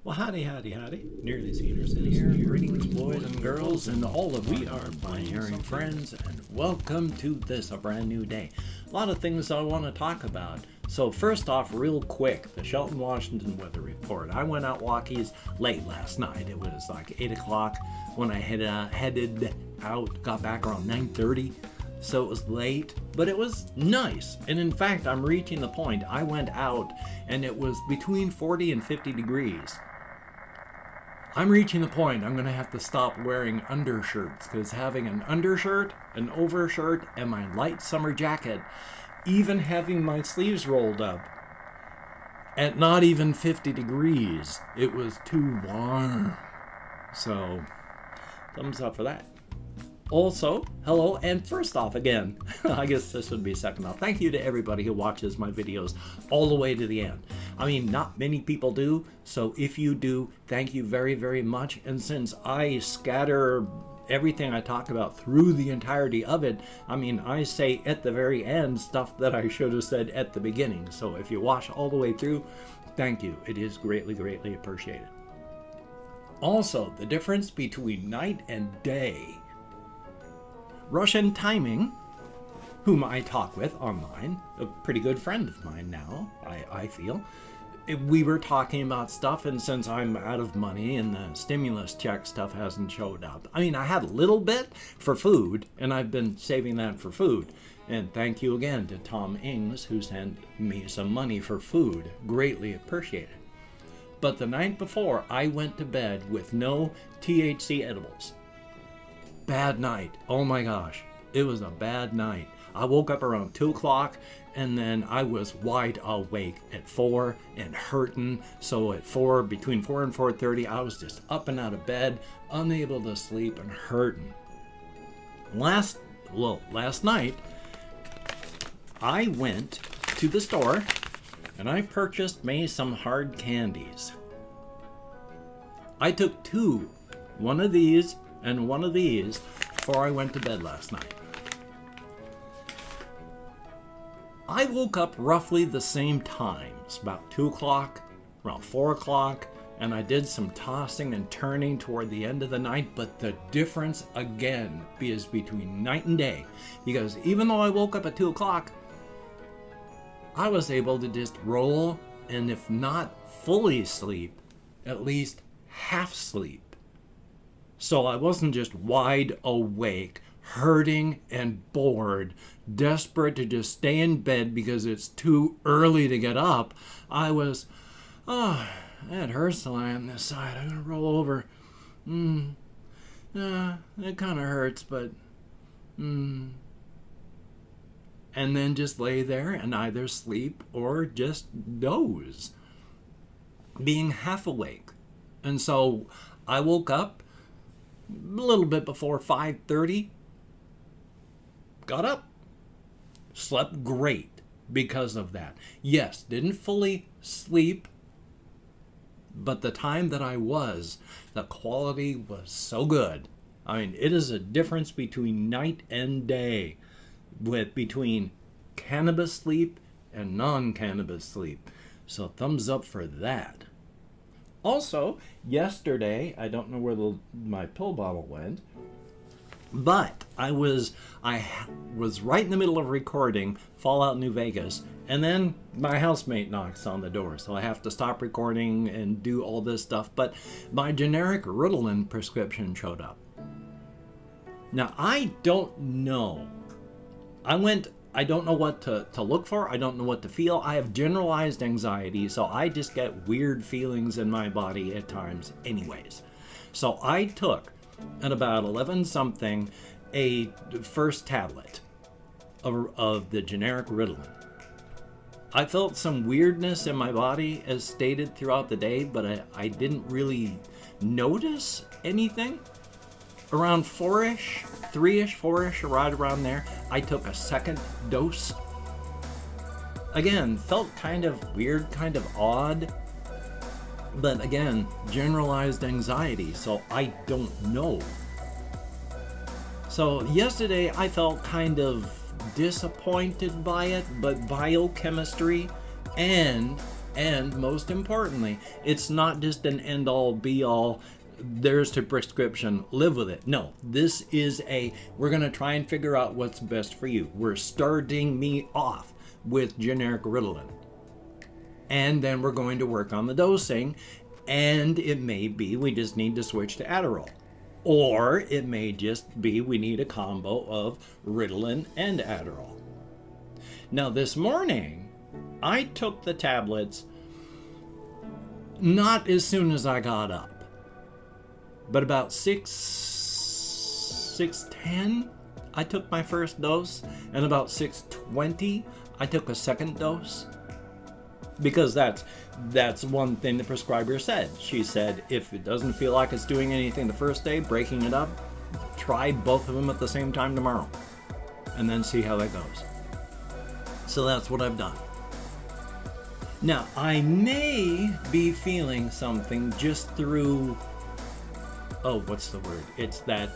Well, howdy, Nearly Senior Citizen here. Greetings, boys and girls, and all of we are pioneering friends, and welcome to this, a brand new day. A lot of things I want to talk about. So first off, real quick, the Shelton, Washington weather report. I went out walkies late last night. It was like 8 o'clock when I headed out, got back around 9:30. So it was late, but it was nice. And in fact, I'm reaching the point. I went out and it was between 40 and 50 degrees. I'm reaching the point I'm going to have to stop wearing undershirts, because having an undershirt, an overshirt, and my light summer jacket, even having my sleeves rolled up, at not even 50 degrees, it was too warm. So, thumbs up for that. Also, hello, and first off again, I guess this would be second off, thank you to everybody who watches my videos all the way to the end. I mean, not many people do, so if you do, thank you very, very much. And since I scatter everything I talk about through the entirety of it, I mean, I say at the very end stuff that I should have said at the beginning. So if you watch all the way through, thank you. It is greatly, greatly appreciated. Also, the difference between night and day. Russian Timing, whom I talk with online, a pretty good friend of mine now, I feel. We were talking about stuff, and since I'm out of money and the stimulus check stuff hasn't showed up, I mean, I had a little bit for food, and I've been saving that for food. And thank you again to Tom Ings, who sent me some money for food. Greatly appreciated. But the night before, I went to bed with no THC edibles. Bad night. Oh my gosh. It was a bad night. I woke up around 2 o'clock and then I was wide awake at 4 and hurting. So at 4, between 4 and 4:30, I was just up and out of bed, unable to sleep and hurting. Last night, I went to the store and I purchased me some hard candies. I took 2, one of these and one of these, before I went to bed last night. I woke up roughly the same times, about 2 o'clock, around 4 o'clock, and I did some tossing and turning toward the end of the night, but the difference again is between night and day, because even though I woke up at 2 o'clock, I was able to just roll, and if not fully sleep, at least half sleep. So I wasn't just wide awake, hurting and bored, desperate to just stay in bed because it's too early to get up. I was, it hurts to lie on this side. I'm going to roll over. It kind of hurts, but, And then just lay there and either sleep or just doze, being half awake. And so I woke up a little bit before 5:30, got up, slept great because of that. Yes, didn't fully sleep, but the time that I was, the quality was so good. I mean, it is a difference between night and day, between cannabis sleep and non-cannabis sleep. So thumbs up for that. Also, yesterday, I don't know where my pill bottle went, but I was right in the middle of recording Fallout New Vegas, and then my housemate knocks on the door, so I have to stop recording and do all this stuff, but my generic Ritalin prescription showed up. Now, I don't know. I don't know what to look for. I don't know what to feel. I have generalized anxiety, so I just get weird feelings in my body at times anyways. So I took, at about 11-something, a first tablet of the generic Ritalin. I felt some weirdness in my body as stated throughout the day, but I didn't really notice anything. Around 4-ish, 3-ish, 4-ish, right around there, I took a second dose. Again, felt kind of weird, kind of odd. But again, generalized anxiety, so I don't know. So yesterday I felt kind of disappointed by it, but biochemistry and And most importantly, it's not just an end-all be-all, there's the prescription, live with it. No, this is we're going to try and figure out what's best for you. We're starting me off with generic Ritalin. And then we're going to work on the dosing, and it may be we just need to switch to Adderall. Or it may just be we need a combo of Ritalin and Adderall. Now this morning, I took the tablets not as soon as I got up, but about 6:10, I took my first dose, and about 6:20, I took a second dose. Because that's one thing the prescriber said. She said, if it doesn't feel like it's doing anything the first day, breaking it up, try both of them at the same time tomorrow, and then see how that goes. So that's what I've done. Now, I may be feeling something just through, what's the word? It's that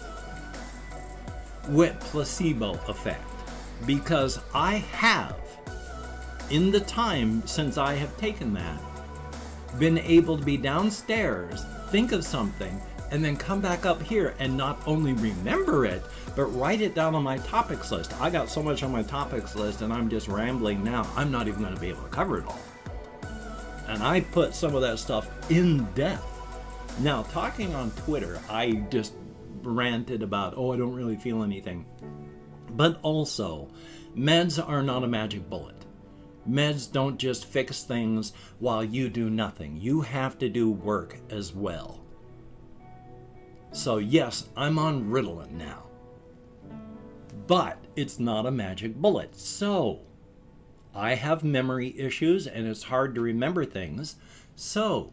wet placebo effect. Because I have, in the time since I have taken that, been able to be downstairs, think of something, and then come back up here and not only remember it, but write it down on my topics list. I got so much on my topics list, and I'm just rambling now. I'm not even going to be able to cover it all. And I put some of that stuff in depth. Now, talking on Twitter, I just ranted about, I don't really feel anything. But also, meds are not a magic bullet. Meds don't just fix things while you do nothing. You have to do work as well. So yes, I'm on Ritalin now. But it's not a magic bullet. So I have memory issues and it's hard to remember things. So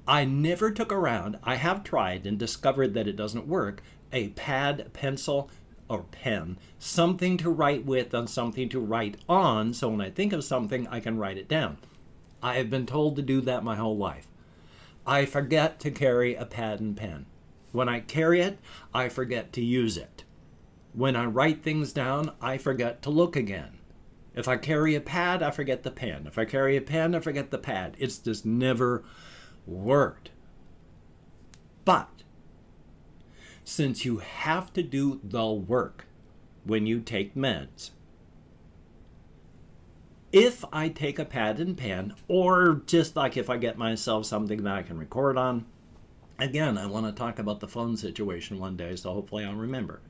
I never took around, I have tried and discovered that it doesn't work, a pad, pencil, or pen, something to write with and something to write on, so when I think of something, I can write it down. I have been told to do that my whole life. I forget to carry a pad and pen. When I carry it, I forget to use it. When I write things down, I forget to look again. If I carry a pad, I forget the pen. If I carry a pen, I forget the pad. It's just never worked. But since you have to do the work when you take meds, if I take a pad and pen, or just like if I get myself something that I can record on, again, I want to talk about the phone situation one day, so hopefully I'll remember.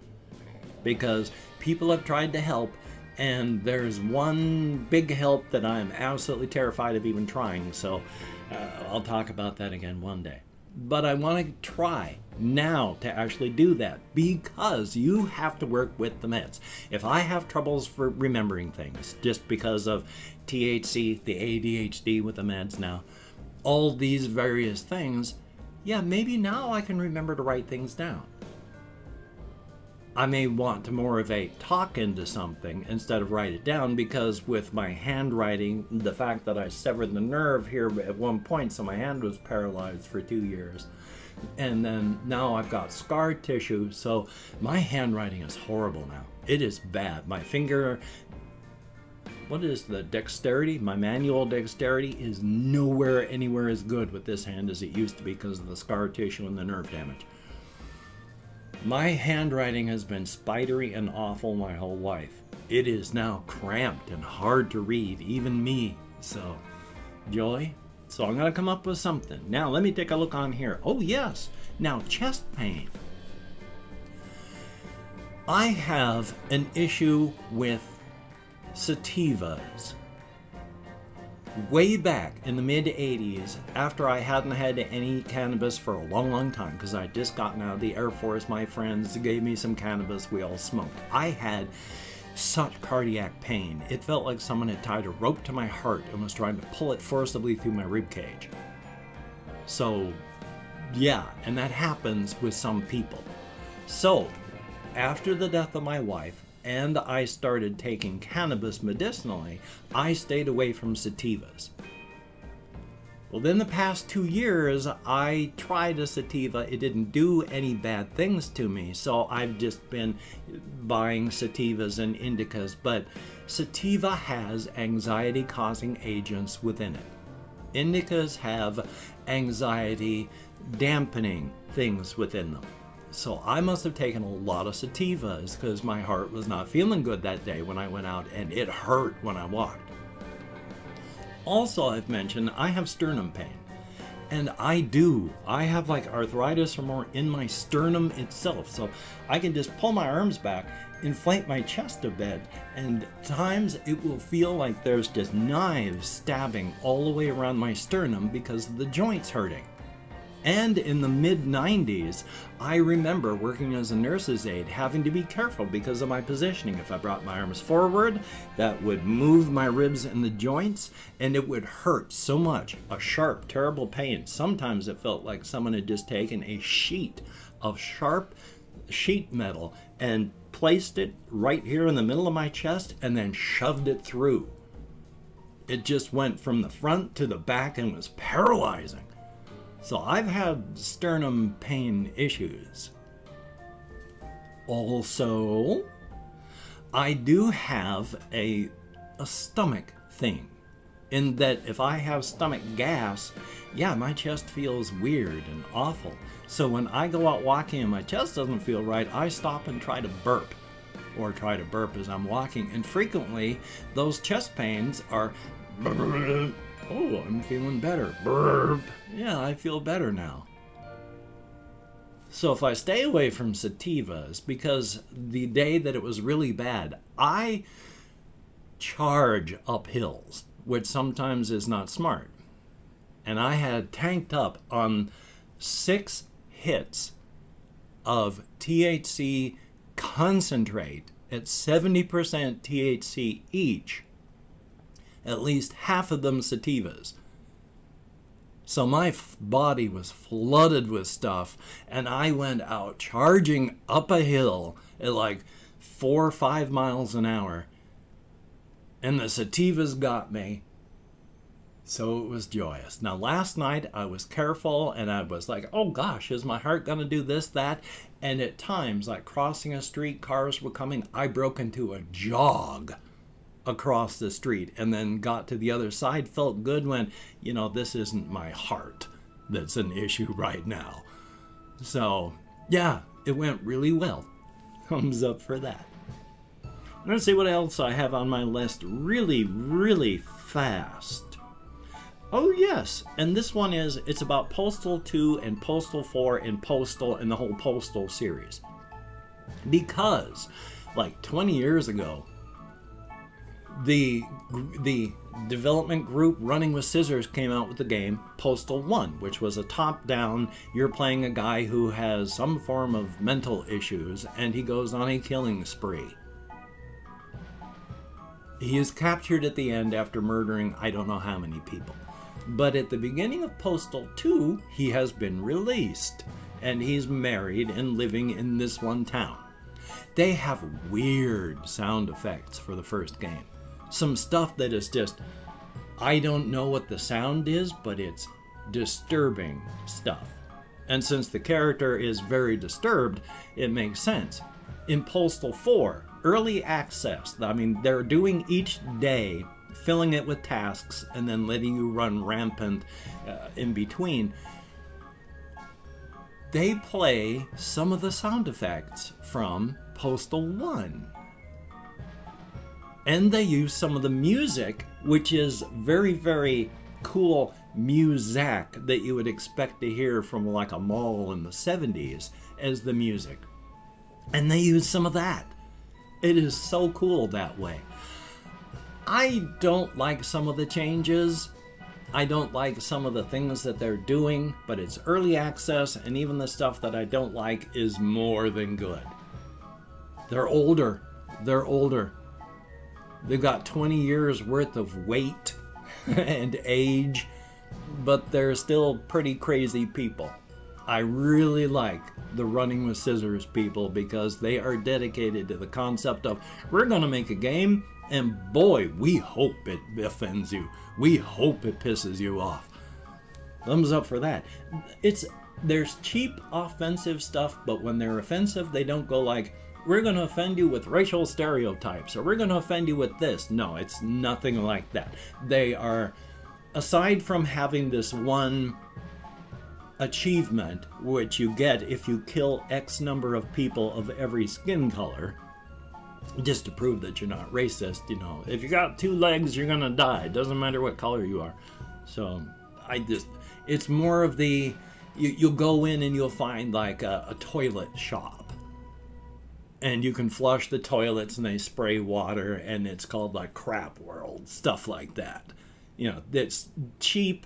Because people have tried to help, and there's one big help that I'm absolutely terrified of even trying, so I'll talk about that again one day. But I want to try now to actually do that, because you have to work with the meds. If I have troubles for remembering things just because of THC, the ADHD with the meds now, all these various things, yeah, maybe now I can remember to write things down. I may want to more of a talk into something instead of write it down, because with my handwriting, the fact that I severed the nerve here at one point, so my hand was paralyzed for 2 years. And then now I've got scar tissue, so my handwriting is horrible now. It is bad. My finger, what is the dexterity? My manual dexterity is nowhere anywhere as good with this hand as it used to be because of the scar tissue and the nerve damage. My handwriting has been spidery and awful my whole life. It is now cramped and hard to read, even me. So, Joy, so I'm going to come up with something. Now, let me take a look on here. Oh, yes. Now, chest pain. I have an issue with sativas. Way back in the mid-'80s, after I hadn't had any cannabis for a long, long time, because I'd just gotten out of the Air Force, my friends gave me some cannabis, we all smoked. I had such cardiac pain. It felt like someone had tied a rope to my heart and was trying to pull it forcibly through my rib cage. So, yeah, and that happens with some people. So, after the death of my wife, and I started taking cannabis medicinally, I stayed away from sativas. Well, then the past 2 years, I tried a sativa. It didn't do any bad things to me, so I've just been buying sativas and indicas, but sativa has anxiety-causing agents within it. Indicas have anxiety-dampening things within them. So I must have taken a lot of sativas because my heart was not feeling good that day when I went out, and it hurt when I walked. Also, I've mentioned I have sternum pain. And I have like arthritis or more in my sternum itself. So I can just pull my arms back, inflate my chest a bit, and times it will feel like there's just knives stabbing all the way around my sternum because the joint's hurting. And in the mid-90s, I remember working as a nurse's aide having to be careful because of my positioning. If I brought my arms forward, that would move my ribs and the joints, and it would hurt so much. A sharp, terrible pain. Sometimes it felt like someone had just taken a sheet of sharp sheet metal and placed it right here in the middle of my chest and then shoved it through. It just went from the front to the back and was paralyzing. So I've had sternum pain issues. Also, I do have a stomach thing, in that if I have stomach gas, yeah, my chest feels weird and awful. So when I go out walking and my chest doesn't feel right, I stop and try to burp, or try to burp as I'm walking. And frequently, those chest pains are, oh, I'm feeling better. Burp. Yeah, I feel better now. So if I stay away from sativas, because the day that it was really bad, I charge up hills, which sometimes is not smart. And I had tanked up on 6 hits of THC concentrate at 70% THC each, at least half of them sativas. So my body was flooded with stuff, and I went out charging up a hill at like 4 or 5 miles an hour, and the sativas got me. So it was joyous. Now last night I was careful, and I was like, oh gosh, is my heart gonna do this, that? And at times, like crossing a street, cars were coming, I broke into a jog across the street and then got to the other side. Felt good when, you know, this isn't my heart that's an issue right now. So yeah, it went really well. Thumbs up for that. Let's see what else I have on my list really fast. Oh yes, and this one is, it's about Postal 2 and Postal 4 and Postal and the whole Postal series. Because like 20 years ago, the development group Running with Scissors came out with the game Postal 1, which was a top-down, you're playing a guy who has some form of mental issues, and he goes on a killing spree. He is captured at the end after murdering I don't know how many people. But at the beginning of Postal 2, he has been released, and he's married and living in this one town. They have weird sound effects for the first game. Some stuff that is just, I don't know what the sound is, but it's disturbing stuff. And since the character is very disturbed, it makes sense. In Postal 4, early access, I mean, they're doing each day, filling it with tasks, and then letting you run rampant in between. They play some of the sound effects from Postal 1. And they use some of the music, which is very cool music that you would expect to hear from like a mall in the 70s as the music. And they use some of that. It is so cool that way. I don't like some of the changes. I don't like some of the things that they're doing, but it's early access, and even the stuff that I don't like is more than good. They're older. They're older. They've got 20 years worth of weight and age, but they're still pretty crazy people. I really like the Running with Scissors people because they are dedicated to the concept of, we're going to make a game, and boy, we hope it offends you. We hope it pisses you off. Thumbs up for that. There's cheap offensive stuff, but when they're offensive, they don't go like, we're going to offend you with racial stereotypes, or we're going to offend you with this. No, it's nothing like that. They are, aside from having this one achievement, which you get if you kill X number of people of every skin color, just to prove that you're not racist, you know, if you got 2 legs, you're gonna die. It doesn't matter what color you are. So it's more of the, you'll go in and you'll find like a toilet shop, and you can flush the toilets and they spray water, and it's called like Crap World, stuff like that. You know, it's cheap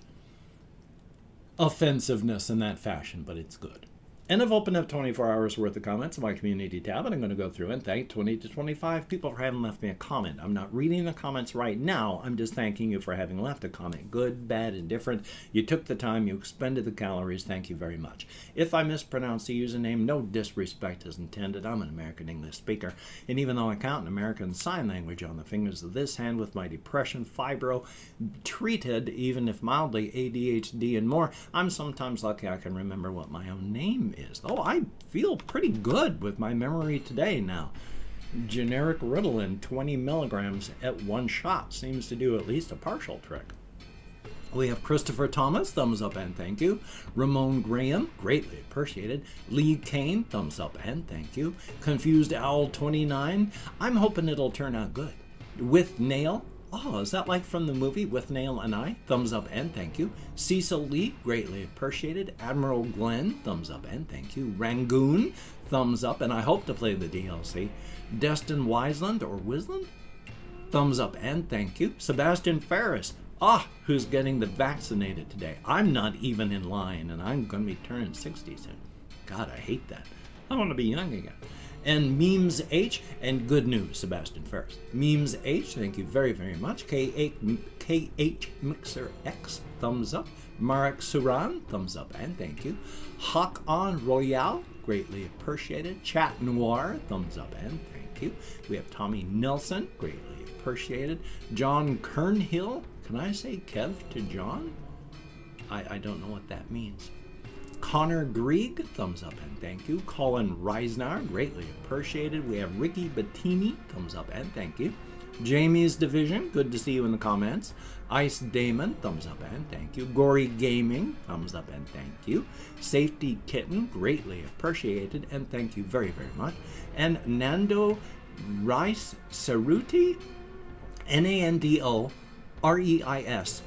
offensiveness in that fashion, but it's good. And I've opened up 24 hours worth of comments in my community tab, and I'm going to go through and thank 20 to 25 people for having left me a comment. I'm not reading the comments right now. I'm just thanking you for having left a comment. Good, bad, indifferent. You took the time. You expended the calories. Thank you very much. If I mispronounce the username, no disrespect is intended. I'm an American English speaker, and even though I count an American Sign Language on the fingers of this hand with my depression, fibro, treated, even if mildly, ADHD and more, I'm sometimes lucky I can remember what my own name is. Oh, I feel pretty good with my memory today now. Generic Ritalin, 20 milligrams at 1 shot, seems to do at least a partial trick. We have Christopher Thomas, thumbs up and thank you. Ramon Graham, greatly appreciated. Lee Kane, thumbs up and thank you. Confused Owl 29, I'm hoping it'll turn out good. With Nail, oh, is that like from the movie With Nail and I? Thumbs up and thank you. Cecil Lee, greatly appreciated. Admiral Glenn, thumbs up and thank you. Rangoon, thumbs up, and I hope to play the DLC. Destin Wiseland or Wisland, thumbs up and thank you. Sebastian Ferris, who's getting the vaccinated today. I'm not even in line, and I'm going to be turning 60 soon. God, I hate that. I want to be young again. And Memes H, and good news, Sebastian Ferris. Memes H, thank you very, very much. KH Mixer X, thumbs up. Marek Suran, thumbs up and thank you. Hawk On Royale, greatly appreciated. Chat Noir, thumbs up and thank you. We have Tommy Nelson, greatly appreciated. John Kernhill, can I say Kev to John? I don't know what that means. Connor Grieg, thumbs up and thank you. Colin Reisner, greatly appreciated. We have Ricky Bettini, thumbs up and thank you. Jamie's Division, good to see you in the comments. Ice Damon, thumbs up and thank you. Gory Gaming, thumbs up and thank you. Safety Kitten, greatly appreciated and thank you very, very much. And Nando Rice Cerruti, Nando Reis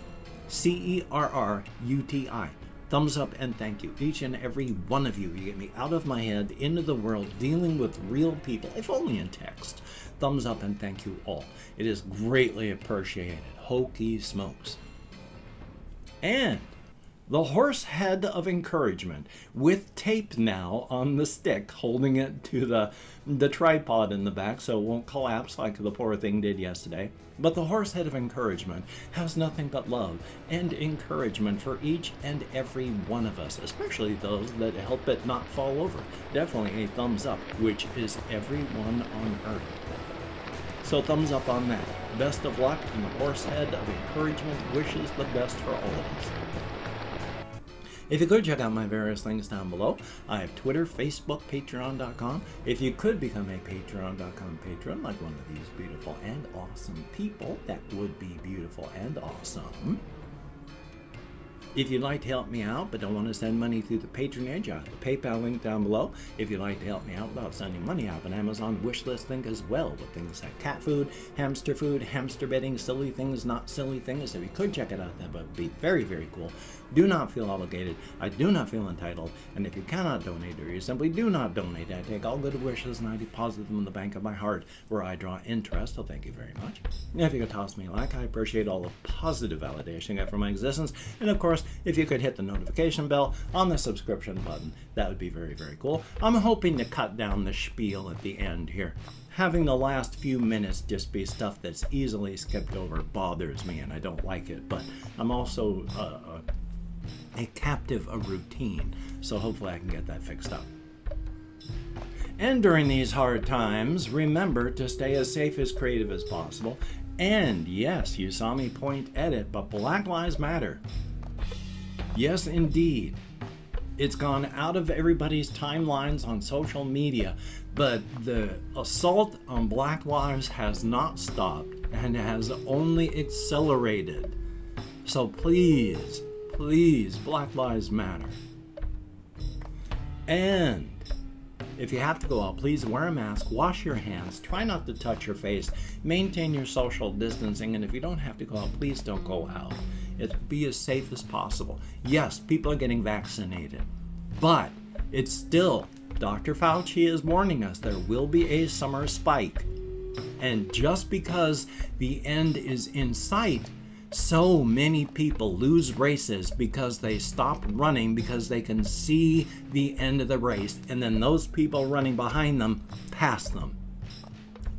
Cerruti. Thumbs up and thank you. Each and every one of you. You get me out of my head, into the world, dealing with real people, if only in text. Thumbs up and thank you all. It is greatly appreciated. Hokey smokes. And the horse head of encouragement with tape now on the stick, holding it to the tripod in the back so it won't collapse like the poor thing did yesterday. But the horse head of encouragement has nothing but love and encouragement for each and every one of us, especially those that help it not fall over. Definitely a thumbs up, which is everyone on earth. So thumbs up on that. Best of luck, and the horse head of encouragement wishes the best for all of us. If you could, check out my various links down below. I have Twitter, Facebook, Patreon.com. If you could become a Patreon.com patron, like one of these beautiful and awesome people, that would be beautiful and awesome. If you'd like to help me out but don't want to send money through the patronage, I have the PayPal link down below. If you'd like to help me out without sending money, I have an Amazon wish list link as well, with things like cat food, hamster bedding, silly things, not silly things. If you could check it out, that would be very, very cool. Do not feel obligated. I do not feel entitled. And if you cannot donate, or you simply do not donate, I take all good wishes and I deposit them in the bank of my heart, where I draw interest. So thank you very much. And if you could toss me a like, I appreciate all the positive validation I get for my existence. And of course, if you could hit the notification bell on the subscription button, that would be very, very cool. I'm hoping to cut down the spiel at the end here. Having the last few minutes just be stuff that's easily skipped over bothers me, and I don't like it. But I'm also a captive of routine, so hopefully I can get that fixed up. And during these hard times, remember to stay as safe, as creative as possible. And yes, you saw me point at it, but Black Lives Matter. Yes, indeed. It's gone out of everybody's timelines on social media, but the assault on Black lives has not stopped and has only accelerated. So please, please, Black Lives Matter. And if you have to go out, please wear a mask, wash your hands, try not to touch your face, maintain your social distancing, and if you don't have to go out, please don't go out. Be as safe as possible. Yes, people are getting vaccinated, but it's still, Dr. Fauci is warning us, there will be a summer spike. And just because the end is in sight, so many people lose races because they stop running because they can see the end of the race, and then those people running behind them pass them.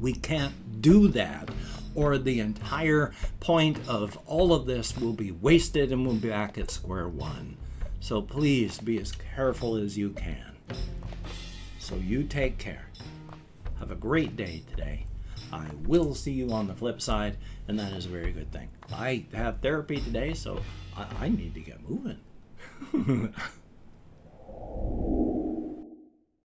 We can't do that, or the entire point of all of this will be wasted and we'll be back at square one. So please be as careful as you can. So you take care. Have a great day today. I will see you on the flip side, and that is a very good thing. I have therapy today, so I need to get moving.